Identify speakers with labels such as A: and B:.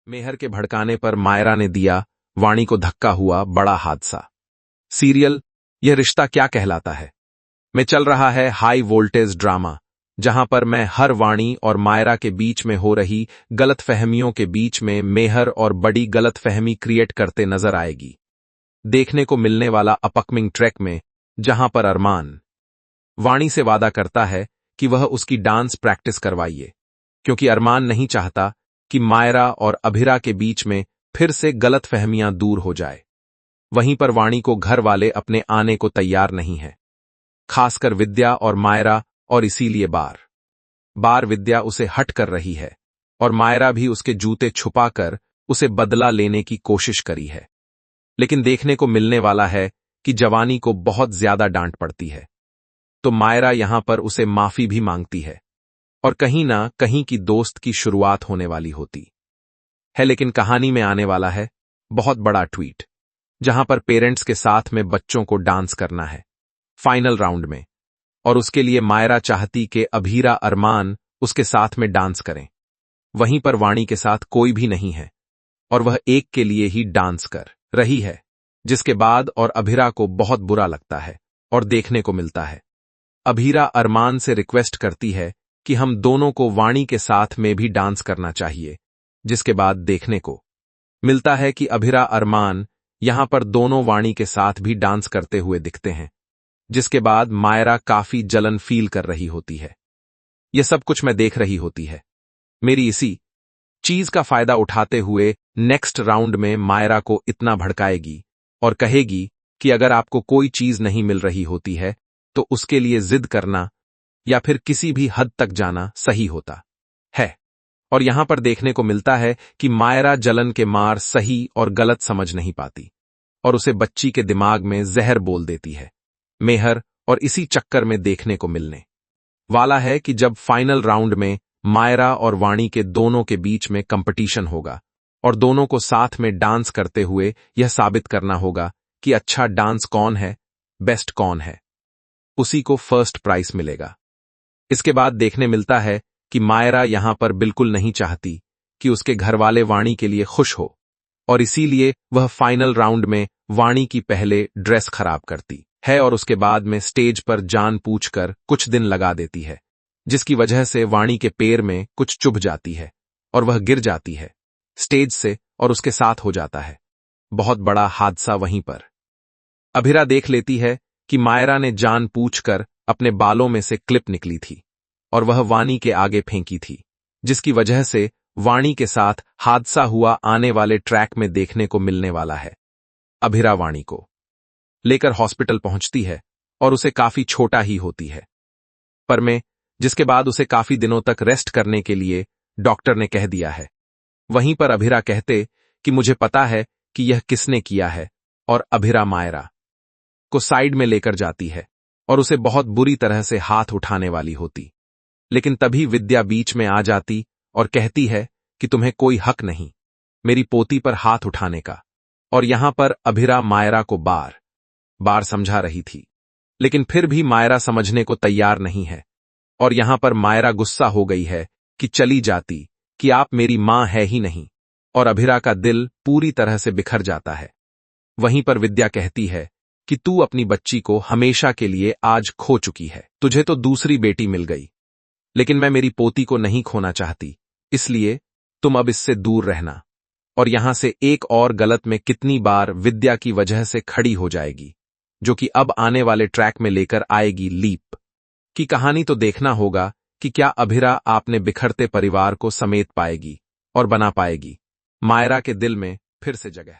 A: मेहर के भड़काने पर मायरा ने दिया वाणी को धक्का हुआ बड़ा हादसा। सीरियल यह रिश्ता क्या कहलाता है में चल रहा है हाई वोल्टेज ड्रामा, जहां पर मैं हर वाणी और मायरा के बीच में हो रही गलतफहमियों के बीच में मेहर और बड़ी गलतफहमी क्रिएट करते नजर आएगी। देखने को मिलने वाला अपकमिंग ट्रैक में जहां पर अरमान वाणी से वादा करता है कि वह उसकी डांस प्रैक्टिस करवाइए, क्योंकि अरमान नहीं चाहता कि मायरा और अभिरा के बीच में फिर से गलतफहमियां दूर हो जाए। वहीं पर वाणी को घर वाले अपने आने को तैयार नहीं है, खासकर विद्या और मायरा, और इसीलिए बार बार विद्या उसे हट कर रही है और मायरा भी उसके जूते छुपाकर उसे बदला लेने की कोशिश करी है। लेकिन देखने को मिलने वाला है कि जवानी को बहुत ज्यादा डांट पड़ती है, तो मायरा यहां पर उसे माफी भी मांगती है और कहीं ना कहीं की दोस्त की शुरुआत होने वाली होती है। लेकिन कहानी में आने वाला है बहुत बड़ा ट्वीट, जहां पर पेरेंट्स के साथ में बच्चों को डांस करना है फाइनल राउंड में, और उसके लिए मायरा चाहती कि अभीरा अरमान उसके साथ में डांस करें। वहीं पर वाणी के साथ कोई भी नहीं है और वह एक के लिए ही डांस कर रही है, जिसके बाद और अभीरा को बहुत बुरा लगता है और देखने को मिलता है अभीरा अरमान से रिक्वेस्ट करती है कि हम दोनों को वाणी के साथ में भी डांस करना चाहिए, जिसके बाद देखने को मिलता है कि अभीरा अरमान यहां पर दोनों वाणी के साथ भी डांस करते हुए दिखते हैं, जिसके बाद मायरा काफी जलन फील कर रही होती है। यह सब कुछ मैं देख रही होती है। मेरी इसी चीज का फायदा उठाते हुए नेक्स्ट राउंड में मायरा को इतना भड़काएगी और कहेगी कि अगर आपको कोई चीज नहीं मिल रही होती है तो उसके लिए जिद करना या फिर किसी भी हद तक जाना सही होता है। और यहां पर देखने को मिलता है कि मायरा जलन के मार सही और गलत समझ नहीं पाती और उसे बच्ची के दिमाग में जहर बोल देती है मेहर, और इसी चक्कर में देखने को मिलने वाला है कि जब फाइनल राउंड में मायरा और वाणी के दोनों के बीच में कंपटीशन होगा और दोनों को साथ में डांस करते हुए यह साबित करना होगा कि अच्छा डांस कौन है, बेस्ट कौन है, उसी को फर्स्ट प्राइज मिलेगा। इसके बाद देखने मिलता है कि मायरा यहां पर बिल्कुल नहीं चाहती कि उसके घरवाले वाणी के लिए खुश हो और इसीलिए वह फाइनल राउंड में वाणी की पहले ड्रेस खराब करती है और उसके बाद में स्टेज पर जान पूछकर कुछ दिन लगा देती है, जिसकी वजह से वाणी के पैर में कुछ चुभ जाती है और वह गिर जाती है स्टेज से और उसके साथ हो जाता है बहुत बड़ा हादसा। वहीं पर अभीरा देख लेती है कि मायरा ने जान पूछकर अपने बालों में से क्लिप निकली थी और वह वाणी के आगे फेंकी थी, जिसकी वजह से वाणी के साथ हादसा हुआ आने वाले ट्रैक में देखने को मिलने वाला है। अभीरा वाणी को लेकर हॉस्पिटल पहुंचती है और उसे काफी छोटा ही होती है पर में, जिसके बाद उसे काफी दिनों तक रेस्ट करने के लिए डॉक्टर ने कह दिया है। वहीं पर अभीरा कहते कि मुझे पता है कि यह किसने किया है, और अभीरा मायरा को साइड में लेकर जाती है और उसे बहुत बुरी तरह से हाथ उठाने वाली होती, लेकिन तभी विद्या बीच में आ जाती और कहती है कि तुम्हें कोई हक नहीं मेरी पोती पर हाथ उठाने का। और यहां पर अभीरा मायरा को बार बार समझा रही थी, लेकिन फिर भी मायरा समझने को तैयार नहीं है और यहां पर मायरा गुस्सा हो गई है कि चली जाती कि आप मेरी मां है ही नहीं, और अभीरा का दिल पूरी तरह से बिखर जाता है। वहीं पर विद्या कहती है कि तू अपनी बच्ची को हमेशा के लिए आज खो चुकी है, तुझे तो दूसरी बेटी मिल गई, लेकिन मैं मेरी पोती को नहीं खोना चाहती, इसलिए तुम अब इससे दूर रहना। और यहां से एक और गलत में कितनी बार विद्या की वजह से खड़ी हो जाएगी, जो कि अब आने वाले ट्रैक में लेकर आएगी लीप की कहानी। तो देखना होगा कि क्या अभीरा आपने बिखरते परिवार को समेट पाएगी और बना पाएगी मायरा के दिल में फिर से जगह।